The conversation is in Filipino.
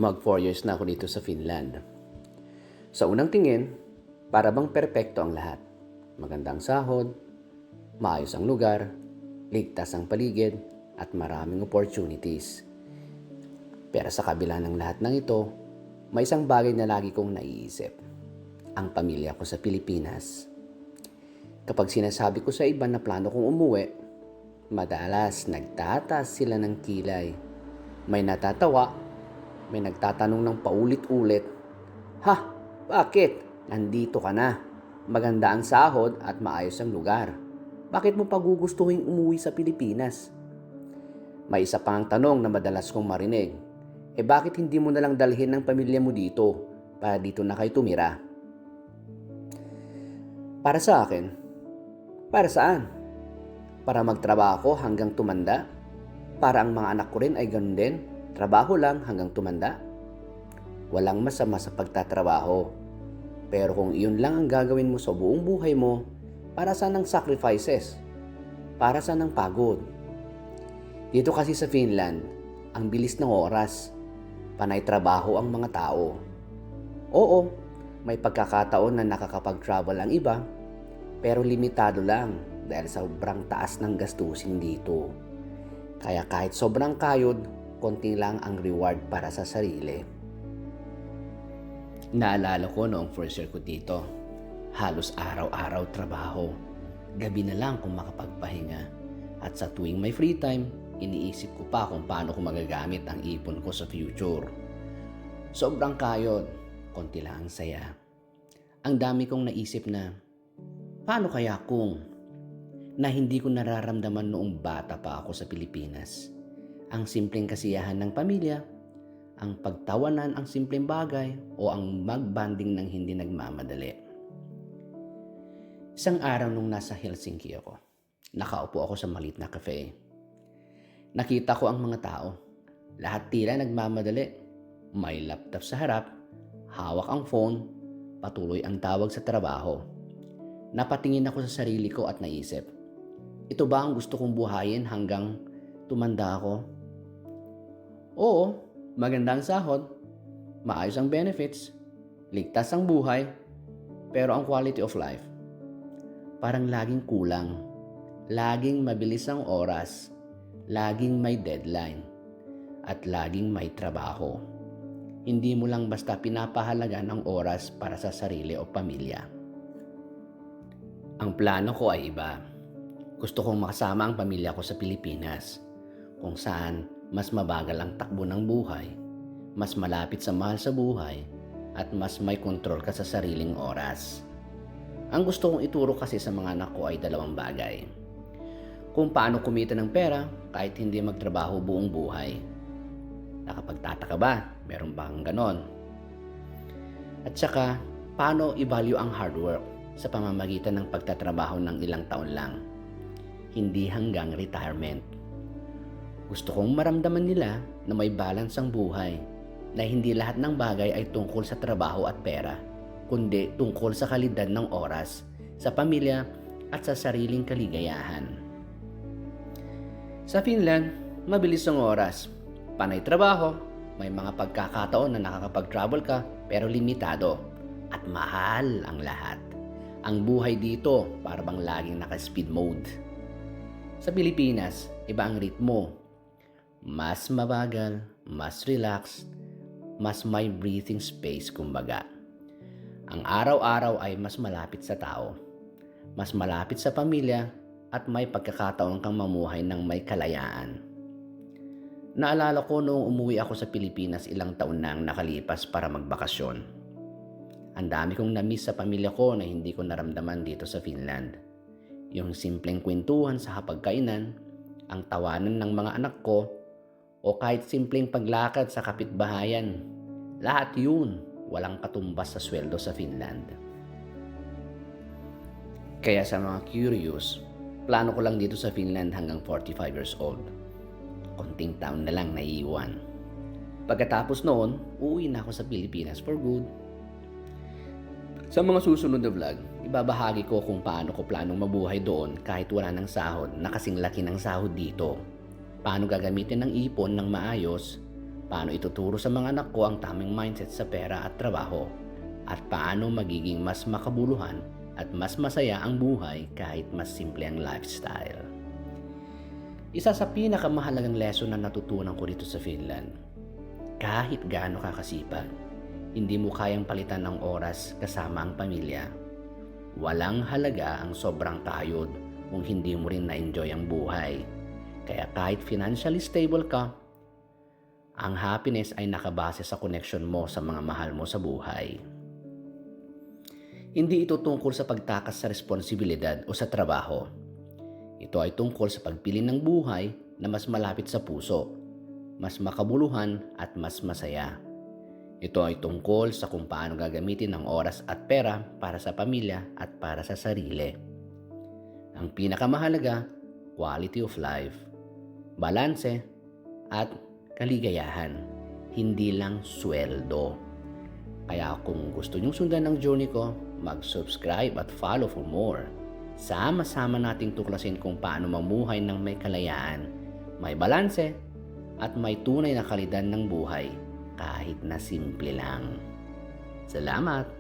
Mag 4 years na ako dito sa Finland. Sa unang tingin, para bang perpekto ang lahat. Magandang sahod, maayos ang lugar, ligtas ang paligid, at maraming opportunities. Pero sa kabila ng lahat ng ito, may isang bagay na lagi kong naiisip. Ang pamilya ko sa Pilipinas. Kapag sinasabi ko sa iba na plano kong umuwi, madalas nagtataas sila ng kilay. May natatawa, may nagtatanong ng paulit-ulit, "Ha? Bakit? Nandito ka na. Maganda ang sahod at maayos ang lugar. Bakit mo pagugustuhin umuwi sa Pilipinas?" May isa pang tanong na madalas kong marinig, bakit hindi mo nalang dalhin ng pamilya mo dito para dito na kayo tumira? Para sa akin, para saan? Para magtrabaho hanggang tumanda? Para ang mga anak ko rin ay ganun din? Trabaho lang hanggang tumanda? Walang masama sa pagtatrabaho. Pero kung iyon lang ang gagawin mo sa buong buhay mo, para saan ang sacrifices? Para saan ang pagod? Dito kasi sa Finland, ang bilis ng oras. Panay trabaho ang mga tao. Oo, may pagkakataon na nakakapag-travel ang iba, pero limitado lang dahil sobrang taas ng gastusin dito. Kaya kahit sobrang kayod, konti lang ang reward para sa sarili. Naalala ko noong first year ko dito, halos araw-araw trabaho. Gabi na lang kung makapagpahinga. At sa tuwing may free time, iniisip ko pa kung paano ko magagamit ang ipon ko sa future. Sobrang kayod, konti lang ang saya. Ang dami kong naisip na, paano kaya kung na hindi ko nararamdaman noong bata pa ako sa Pilipinas? Ang simpleng kasiyahan ng pamilya, ang pagtawanan ang simpleng bagay, o ang magbanding ng hindi nagmamadali. Isang araw nung nasa Helsinki ako, nakaupo ako sa maliit na cafe. Nakita ko ang mga tao. Lahat tila nagmamadali. May laptop sa harap, hawak ang phone, patuloy ang tawag sa trabaho. Napatingin ako sa sarili ko at naisip, ito ba ang gusto kong buhayin hanggang tumanda ako? Oo, maganda ang sahod, maayos ang benefits, ligtas ang buhay, pero ang quality of life, parang laging kulang. Laging mabilis ang oras, laging may deadline, at laging may trabaho. Hindi mo lang basta pinapahalagan ang oras para sa sarili o pamilya. Ang plano ko ay iba. Gusto kong makasama ang pamilya ko sa Pilipinas, kung saan mas mabagal ang takbo ng buhay, mas malapit sa mahal sa buhay, at mas may kontrol ka sa sariling oras. Ang gusto kong ituro kasi sa mga anak ko ay dalawang bagay. Kung paano kumita ng pera kahit hindi magtrabaho buong buhay. Nakapagtataka ba? Meron bang ganon? At saka, paano i-value ang hard work sa pamamagitan ng pagtatrabaho ng ilang taon lang? Hindi hanggang retirement. Gusto kong maramdaman nila na may balance ang buhay, na hindi lahat ng bagay ay tungkol sa trabaho at pera, kundi tungkol sa kalidad ng oras, sa pamilya at sa sariling kaligayahan. Sa Finland, mabilis ang oras. Panay trabaho, may mga pagkakataon na nakakapag-travel ka pero limitado. At mahal ang lahat. Ang buhay dito para bang laging naka-speed mode. Sa Pilipinas, iba ang ritmo. Mas mabagal, mas relaxed, mas may breathing space kumbaga. Ang araw-araw ay mas malapit sa tao, mas malapit sa pamilya, at may pagkakataon kang mamuhay ng may kalayaan. Naalala ko noong umuwi ako sa Pilipinas ilang taon nang nakalipas para magbakasyon. Ang dami kong na-miss sa pamilya ko na hindi ko naramdaman dito sa Finland. Yung simpleng kwentuhan sa hapagkainan, ang tawanan ng mga anak ko, o kahit simpleng paglakad sa kapitbahayan. Lahat yun, walang katumbas sa sweldo sa Finland. Kaya sa mga curious, plano ko lang dito sa Finland hanggang 45 years old. Konting taon na lang naiiwan. Pagkatapos noon, uuwi na ako sa Pilipinas for good. Sa mga susunod na vlog, ibabahagi ko kung paano ko planong mabuhay doon kahit wala ng sahod na kasing laki ng sahod dito. Paano gagamitin ng ipon ng maayos paano ituturo sa mga anak ko ang tamang mindset sa pera at trabaho, at paano magiging mas makabuluhan at mas masaya ang buhay kahit mas simple ang lifestyle. Isa sa pinakamahalagang lesson na natutunan ko dito sa Finland, kahit gaano ka kasipag, hindi mo kayang palitan ng oras kasama ang pamilya. Walang halaga ang sobrang kayod kung hindi mo rin na-enjoy ang buhay. Kaya kahit financially stable ka, ang happiness ay nakabase sa connection mo sa mga mahal mo sa buhay. Hindi ito tungkol sa pagtakas sa responsibilidad o sa trabaho. Ito ay tungkol sa pagpili ng buhay na mas malapit sa puso, mas makabuluhan at mas masaya. Ito ay tungkol sa kung paano gagamitin ang oras at pera para sa pamilya at para sa sarili. Ang pinakamahalaga, quality of life, balanse at kaligayahan, hindi lang sweldo. Kaya kung gusto nyong sundan ang journey ko, mag-subscribe at follow for more. Sama-sama nating tuklasin kung paano mamuhay ng may kalayaan, may balanse, at may tunay na kalidad ng buhay kahit na simple lang. Salamat!